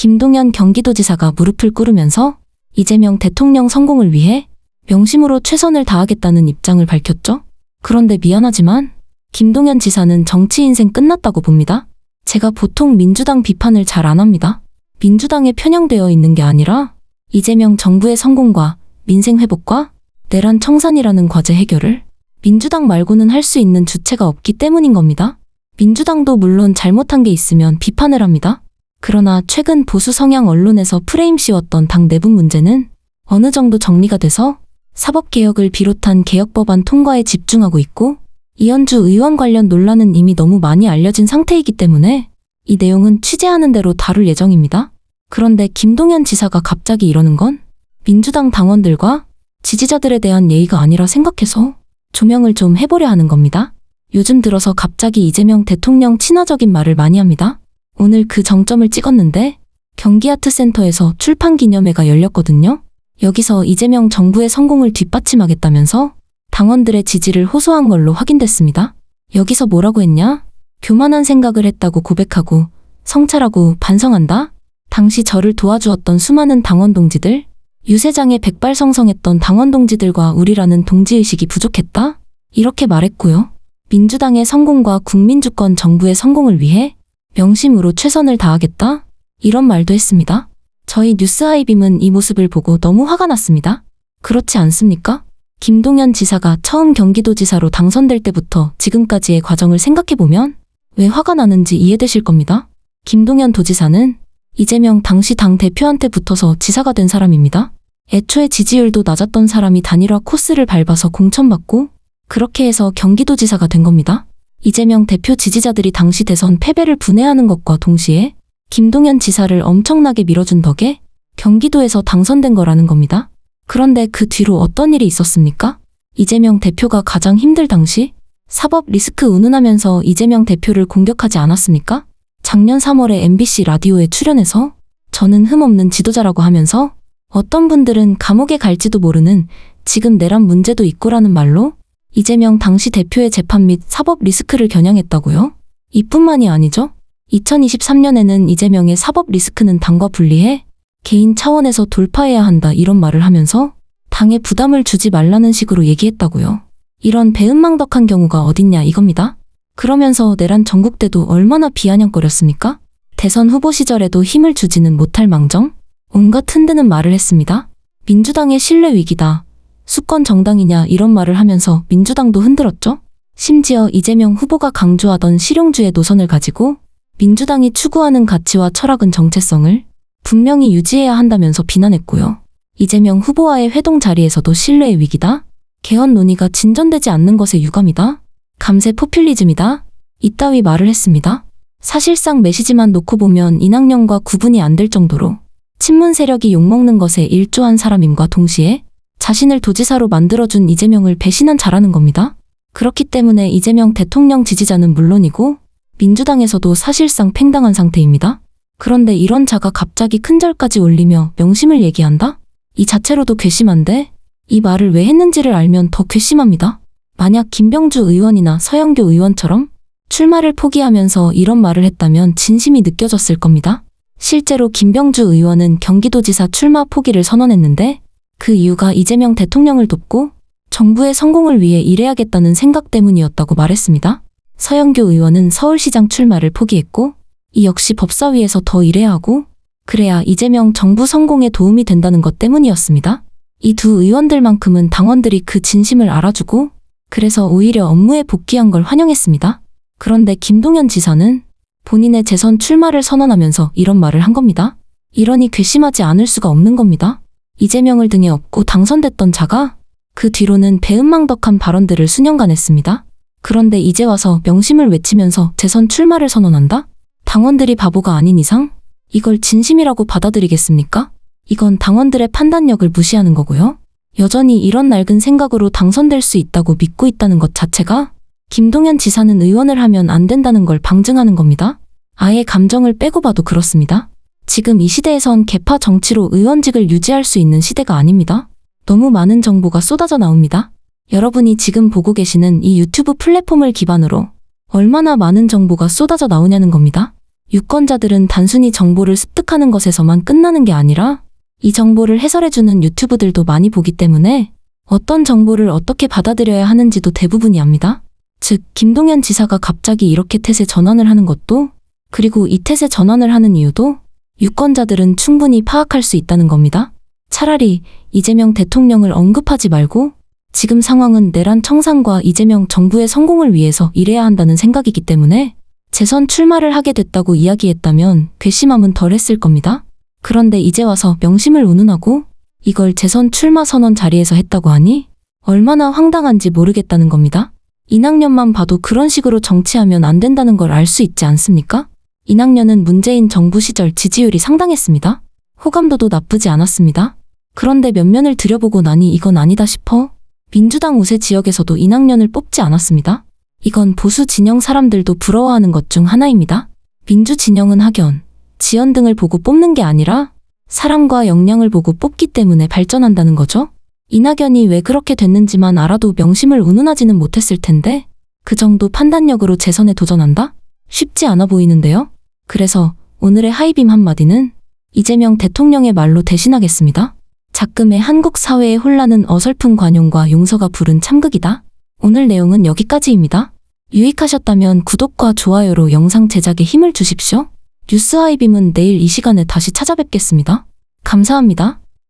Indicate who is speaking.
Speaker 1: 김동연 경기도지사가 무릎을 꿇으면서 이재명 대통령 성공을 위해 명심으로 최선을 다하겠다는 입장을 밝혔죠. 그런데 미안하지만 김동연 지사는 정치 인생 끝났다고 봅니다. 제가 보통 민주당 비판을 잘 안 합니다. 민주당에 편향되어 있는 게 아니라 이재명 정부의 성공과 민생 회복과 내란 청산이라는 과제 해결을 민주당 말고는 할 수 있는 주체가 없기 때문인 겁니다. 민주당도 물론 잘못한 게 있으면 비판을 합니다. 그러나 최근 보수 성향 언론에서 프레임 씌웠던 당 내부 문제는 어느 정도 정리가 돼서 사법개혁을 비롯한 개혁법안 통과에 집중하고 있고, 이현주 의원 관련 논란은 이미 너무 많이 알려진 상태이기 때문에 이 내용은 취재하는 대로 다룰 예정입니다. 그런데 김동연 지사가 갑자기 이러는 건 민주당 당원들과 지지자들에 대한 예의가 아니라 생각해서 조명을 좀 해보려 하는 겁니다. 요즘 들어서 갑자기 이재명 대통령 친화적인 말을 많이 합니다. 오늘 그 정점을 찍었는데 경기아트센터에서 출판기념회가 열렸거든요. 여기서 이재명 정부의 성공을 뒷받침하겠다면서 당원들의 지지를 호소한 걸로 확인됐습니다. 여기서 뭐라고 했냐? 교만한 생각을 했다고 고백하고 성찰하고 반성한다. 당시 저를 도와주었던 수많은 당원 동지들, 유세장에 백발성성했던 당원 동지들과 우리라는 동지의식이 부족했다. 이렇게 말했고요. 민주당의 성공과 국민주권 정부의 성공을 위해 명심으로 최선을 다하겠다. 이런 말도 했습니다. 저희 뉴스하이빔은 이 모습을 보고 너무 화가 났습니다. 그렇지 않습니까? 김동연 지사가 처음 경기도지사로 당선될 때부터 지금까지의 과정을 생각해보면 왜 화가 나는지 이해되실 겁니다. 김동연 도지사는 이재명 당시 당대표한테 붙어서 지사가 된 사람입니다. 애초에 지지율도 낮았던 사람이 단일화 코스를 밟아서 공천받고 그렇게 해서 경기도지사가 된 겁니다. 이재명 대표 지지자들이 당시 대선 패배를 분해하는 것과 동시에 김동연 지사를 엄청나게 밀어준 덕에 경기도에서 당선된 거라는 겁니다. 그런데 그 뒤로 어떤 일이 있었습니까? 이재명 대표가 가장 힘들 당시 사법 리스크 운운하면서 이재명 대표를 공격하지 않았습니까? 작년 3월에 MBC 라디오에 출연해서 저는 흠없는 지도자라고 하면서 어떤 분들은 감옥에 갈지도 모르는 지금 내란 문제도 있고라는 말로 이재명 당시 대표의 재판 및 사법 리스크를 겨냥했다고요? 이뿐만이 아니죠. 2023년에는 이재명의 사법 리스크는 당과 분리해 개인 차원에서 돌파해야 한다 이런 말을 하면서 당에 부담을 주지 말라는 식으로 얘기했다고요. 이런 배은망덕한 경우가 어딨냐 이겁니다. 그러면서 내란 전국 때도 얼마나 비아냥거렸습니까? 대선 후보 시절에도 힘을 주지는 못할 망정? 온갖 흔드는 말을 했습니다. 민주당의 신뢰 위기다. 수권 정당이냐 이런 말을 하면서 민주당도 흔들었죠. 심지어 이재명 후보가 강조하던 실용주의 노선을 가지고 민주당이 추구하는 가치와 철학은 정체성을 분명히 유지해야 한다면서 비난했고요. 이재명 후보와의 회동 자리에서도 신뢰의 위기다. 개헌 논의가 진전되지 않는 것에 유감이다. 감세 포퓰리즘이다. 이따위 말을 했습니다. 사실상 메시지만 놓고 보면 이낙연과 구분이 안 될 정도로 친문 세력이 욕먹는 것에 일조한 사람임과 동시에 자신을 도지사로 만들어준 이재명을 배신한 자라는 겁니다. 그렇기 때문에 이재명 대통령 지지자는 물론이고 민주당에서도 사실상 팽당한 상태입니다. 그런데 이런 자가 갑자기 큰절까지 올리며 명심을 얘기한다? 이 자체로도 괘씸한데 이 말을 왜 했는지를 알면 더 괘씸합니다. 만약 김병주 의원이나 서영교 의원처럼 출마를 포기하면서 이런 말을 했다면 진심이 느껴졌을 겁니다. 실제로 김병주 의원은 경기도지사 출마 포기를 선언했는데 그 이유가 이재명 대통령을 돕고 정부의 성공을 위해 일해야겠다는 생각 때문이었다고 말했습니다. 서영교 의원은 서울시장 출마를 포기했고 이 역시 법사위에서 더 일해야 하고 그래야 이재명 정부 성공에 도움이 된다는 것 때문이었습니다. 이 두 의원들만큼은 당원들이 그 진심을 알아주고 그래서 오히려 업무에 복귀한 걸 환영했습니다. 그런데 김동연 지사는 본인의 재선 출마를 선언하면서 이런 말을 한 겁니다. 이러니 괘씸하지 않을 수가 없는 겁니다. 이재명을 등에 업고 당선됐던 자가 그 뒤로는 배은망덕한 발언들을 수년간 했습니다. 그런데 이제 와서 명심을 외치면서 재선 출마를 선언한다? 당원들이 바보가 아닌 이상 이걸 진심이라고 받아들이겠습니까? 이건 당원들의 판단력을 무시하는 거고요. 여전히 이런 낡은 생각으로 당선될 수 있다고 믿고 있다는 것 자체가 김동연 지사는 의원을 하면 안 된다는 걸 방증하는 겁니다. 아예 감정을 빼고 봐도 그렇습니다. 지금 이 시대에선 계파 정치로 의원직을 유지할 수 있는 시대가 아닙니다. 너무 많은 정보가 쏟아져 나옵니다. 여러분이 지금 보고 계시는 이 유튜브 플랫폼을 기반으로 얼마나 많은 정보가 쏟아져 나오냐는 겁니다. 유권자들은 단순히 정보를 습득하는 것에서만 끝나는 게 아니라 이 정보를 해설해주는 유튜브들도 많이 보기 때문에 어떤 정보를 어떻게 받아들여야 하는지도 대부분이 압니다. 즉, 김동연 지사가 갑자기 이렇게 태세 전환을 하는 것도, 그리고 이 태세 전환을 하는 이유도 유권자들은 충분히 파악할 수 있다는 겁니다. 차라리 이재명 대통령을 언급하지 말고 지금 상황은 내란 청산과 이재명 정부의 성공을 위해서 일해야 한다는 생각이기 때문에 재선 출마를 하게 됐다고 이야기했다면 괘씸함은 덜했을 겁니다. 그런데 이제 와서 명심을 운운하고 이걸 재선 출마 선언 자리에서 했다고 하니 얼마나 황당한지 모르겠다는 겁니다. 이낙연만 봐도 그런 식으로 정치하면 안 된다는 걸 알 수 있지 않습니까? 이낙연은 문재인 정부 시절 지지율이 상당했습니다. 호감도도 나쁘지 않았습니다. 그런데 면면을 들여보고 나니 이건 아니다 싶어 민주당 우세 지역에서도 이낙연을 뽑지 않았습니다. 이건 보수 진영 사람들도 부러워하는 것 중 하나입니다. 민주 진영은 학연, 지연 등을 보고 뽑는 게 아니라 사람과 역량을 보고 뽑기 때문에 발전한다는 거죠. 이낙연이 왜 그렇게 됐는지만 알아도 명심을 운운하지는 못했을 텐데 그 정도 판단력으로 재선에 도전한다? 쉽지 않아 보이는데요. 그래서 오늘의 하이빔 한마디는 이재명 대통령의 말로 대신하겠습니다. 작금의 한국 사회의 혼란은 어설픈 관용과 용서가 부른 참극이다. 오늘 내용은 여기까지입니다. 유익하셨다면 구독과 좋아요로 영상 제작에 힘을 주십시오. 뉴스 하이빔은 내일 이 시간에 다시 찾아뵙겠습니다. 감사합니다.